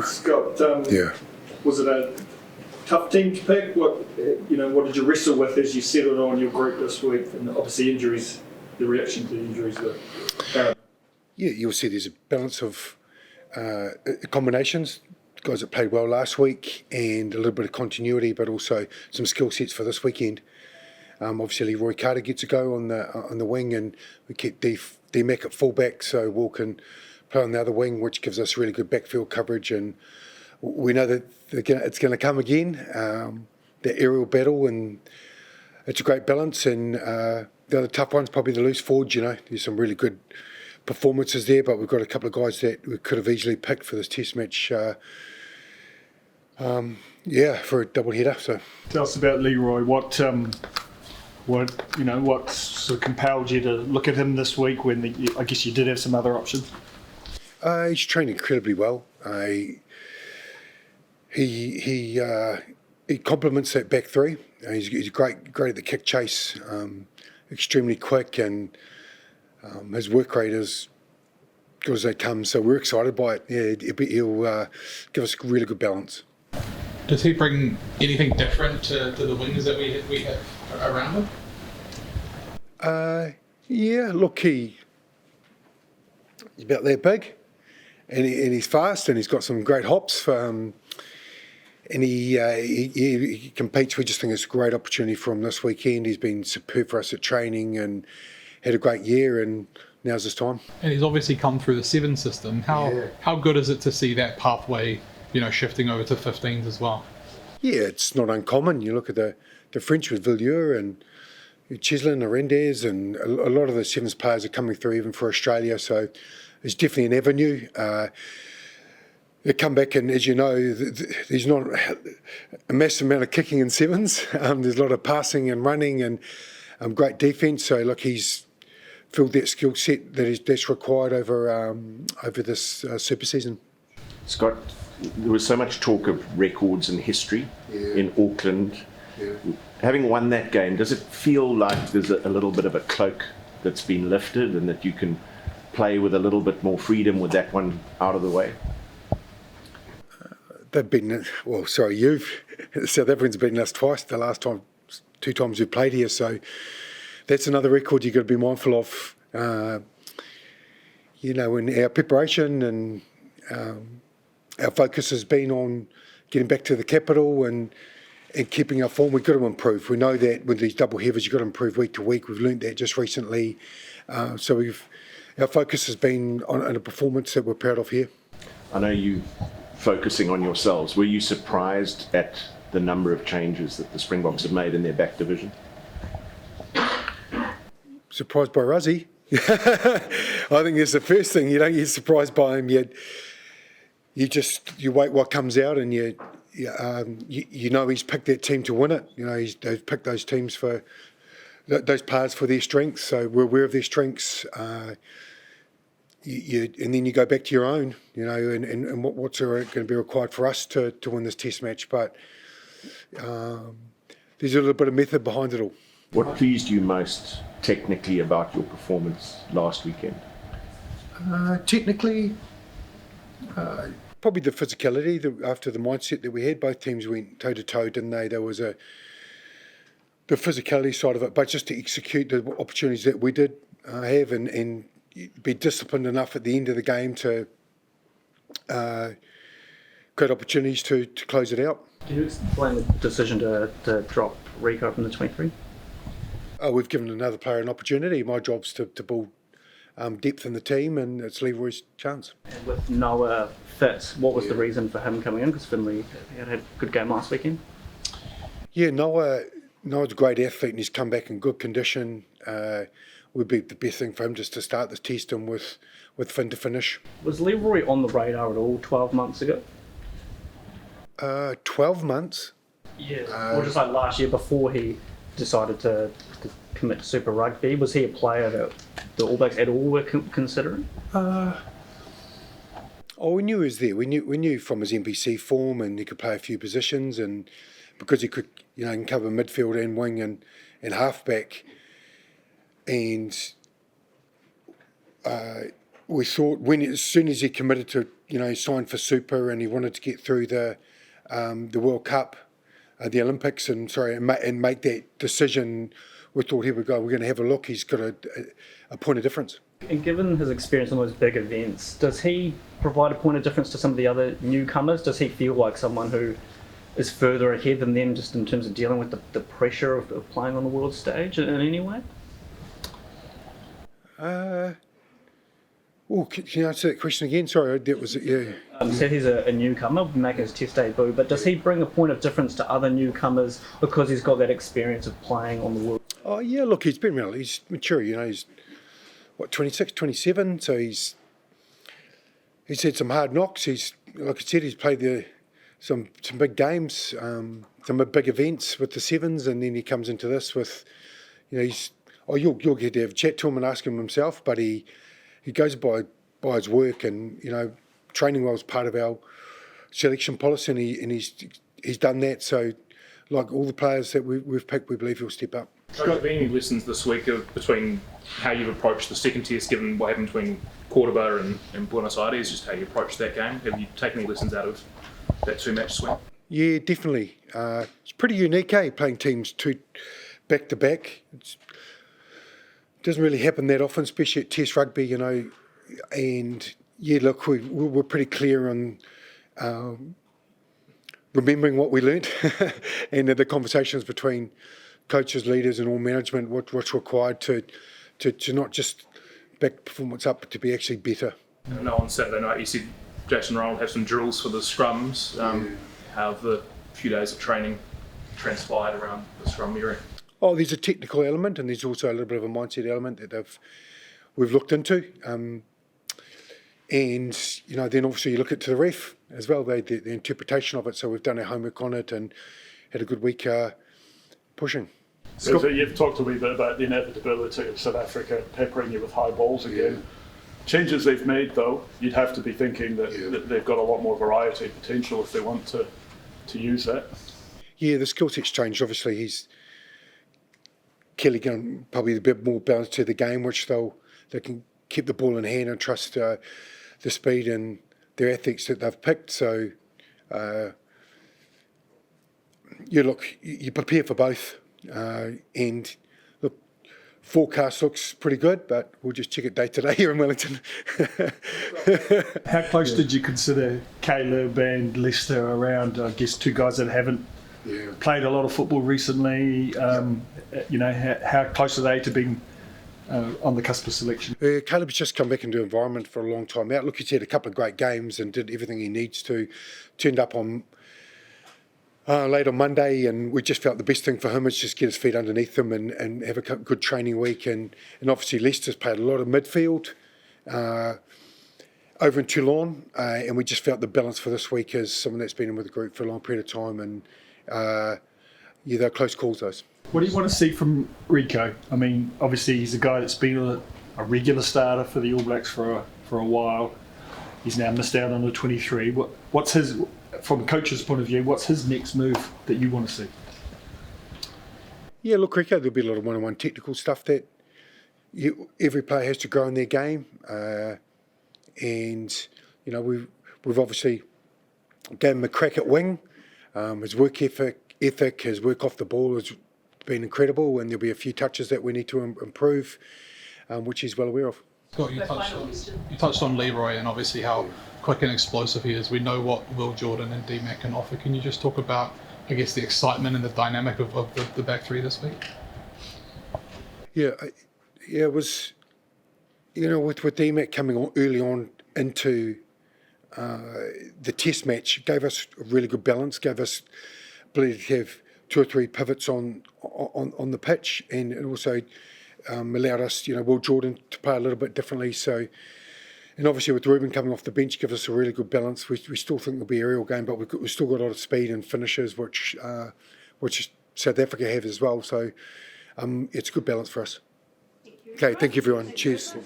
Scott, Yeah. was it a tough team to pick? What did you wrestle with as you settled on your group this week? And obviously injuries, the reaction to the injuries were apparent. Yeah, you'll see there's a balance of combinations. Guys that played well last week and a little bit of continuity, but also some skill sets for this weekend. Obviously, Leroy Carter gets a go on the wing, and we keep D-Mac at fullback, so Will can play on the other wing, which gives us really good backfield coverage. And we know that it's going to come again, the aerial battle, and it's a great balance. And the other tough one's probably the loose forwards. There's some really good performances there, but we've got a couple of guys that we could have easily picked for this test match. For a double header. So Tell us about Leroy. What sort of compelled you to look at him this week when I guess you did have some other options? He's trained incredibly well. He complements that back three. He's great at the kick chase, extremely quick, and his work rate is good as they come. So we're excited by it. Yeah, he'll give us really good balance. Does he bring anything different to the wings that we have around him? Look, he's about that big, and he's fast, and he's got some great hops. And he competes. We just think it's a great opportunity for him this weekend. He's been superb for us at training and had a great year, and now's his time. And he's obviously come through the 7 system. How good is it to see that pathway, shifting over to 15s as well? Yeah, it's not uncommon. You look at the French with Villiers and Cheslin, Arendez, and a lot of the 7s players are coming through even for Australia, so it's definitely an avenue. They come back, and as you know, there's not a massive amount of kicking in 7s. There's a lot of passing and running and great defence. So look, he's filled that skill set that's required over this super season. Scott, there was so much talk of records and history in Auckland. Yeah. Having won that game, does it feel like there's a little bit of a cloak that's been lifted and that you can play with a little bit more freedom with that one out of the way? South Africans have beaten us twice. The last time, 2 times we've played here, so that's another record you've got to be mindful of. In our preparation, and our focus has been on getting back to the capital and keeping our form. We've got to improve. We know that with these double heavers, you've got to improve week to week. We've learnt that just recently. So our focus has been on a performance that we're proud of here. I know you focusing on yourselves. Were you surprised at the number of changes that the Springboks have made in their back division? Surprised by Ruszy. I think that's the first thing. You don't get surprised by him. You wait what comes out, and you know he's picked that team to win it. They've picked those teams for those players for their strengths. So we're aware of their strengths. And then you go back to your own, and what's going to be required for us to win this test match. But there's a little bit of method behind it all. What pleased you most technically about your performance last weekend? Technically, probably the physicality. After the mindset that we had, both teams went toe-to-toe, didn't they? There was the physicality side of it, but just to execute the opportunities that we did have and be disciplined enough at the end of the game to create opportunities to close it out. Can you explain the decision to drop Rico from the 23? We've given another player an opportunity. My job's to build depth in the team, and it's Leroy's chance. And with Noah fit, what was the reason for him coming in? Because Finley had a good game last weekend. Yeah, Noah's a great athlete, and he's come back in good condition. Would be the best thing for him just to start the test and with Finn to finish. Was Leroy on the radar at all 12 months ago? 12 months? Yeah, or just like last year before he decided to commit to Super Rugby. Was he a player that the All Blacks at all were considering? We knew he was there. We knew from his NPC form, and he could play a few positions, and because he could, can cover midfield and wing and halfback. And we thought as soon as he committed to, sign for Super and he wanted to get through the World Cup, the Olympics, and make that decision, we thought here we go. We're going to have a look. He's got a point of difference. And given his experience on those big events, does he provide a point of difference to some of the other newcomers? Does he feel like someone who is further ahead than them, just in terms of dealing with the pressure of playing on the world stage in any way? Can you answer that question again? Sorry, that was yeah. So he's a newcomer making his test debut, but does he bring a point of difference to other newcomers because he's got that experience of playing on the world? Oh yeah, look, he's been real. He's mature. He's 26, 27. So he's had some hard knocks. He's, like I said, he's played some big games, some big events with the Sevens, and then he comes into this with, you'll get to have a chat to him and ask him himself, but he goes by his work, and training well is part of our selection policy, and he's done that. So, like all the players that we've picked, we believe he'll step up. Have there been any lessons this week between how you've approached the second test, given what happened between Cordoba and Buenos Aires, just how you approached that game? Have you taken any lessons out of that two-match swing? Yeah, definitely. It's pretty unique, playing teams two back-to-back. It doesn't really happen that often, especially at Test rugby, And yeah, look, we're pretty clear on remembering what we learnt and the conversations between coaches, leaders, and all management. What's required to not just back performance up, but to be actually better. I know on Saturday night you said Jason Ronald have some drills for the scrums. How have the few days of training transpired around the scrum area? Oh, there's a technical element, and there's also a little bit of a mindset element that we've looked into. And then obviously you look at to the ref as well, the interpretation of it. So we've done our homework on it and had a good week pushing. So you've talked a wee bit about the inevitability of South Africa peppering you with high balls again. Yeah. Changes they've made, though, you'd have to be thinking that they've got a lot more variety and potential if they want to use that. Yeah, the skill set's changed. Obviously, Kelly going probably a bit more balance to the game, which they can keep the ball in hand and trust the speed and their ethics that they've picked. So, you prepare for both. And look, forecast looks pretty good, but we'll just check it day to day here in Wellington. How close did you consider Caleb and Lester around, I guess, two guys that haven't played a lot of football recently? How close are they to being on the cusp of selection? Caleb's just come back into the environment for a long time out. Look, he's had a couple of great games and did everything he needs to. Turned up on late on Monday, and we just felt the best thing for him is just get his feet underneath him and have a good training week. And obviously Leicester's played a lot of midfield over in Toulon, and we just felt the balance for this week is someone that's been in with the group for a long period of time, and they're close calls, those. What do you want to see from Rico? I mean, obviously he's a guy that's been a regular starter for the All Blacks for a while. He's now missed out on the 23. What's his, from a coach's point of view, what's his next move that you want to see? Yeah, look, Rico, there'll be a lot of one-on-one technical stuff that every player has to grow in their game. And we've obviously gave him a crack at wing. His work ethic, his work off the ball has been incredible, and there'll be a few touches that we need to improve, which he's well aware of. Scott, you touched on Leroy and obviously how quick and explosive he is. We know what Will Jordan and D-Mac can offer. Can you just talk about, I guess, the excitement and the dynamic of the back three this week? Yeah, it was, with D-Mac coming on early on into the test match, gave us a really good balance, gave us ability to have two or three pivots on the pitch, and it also allowed us, Will Jordan to play a little bit differently. So, and obviously with Ruben coming off the bench, gives us a really good balance. We still think it'll be an aerial game, but we've still got a lot of speed and finishes, which South Africa have as well. So, it's a good balance for us. Okay, thank you everyone. Cheers.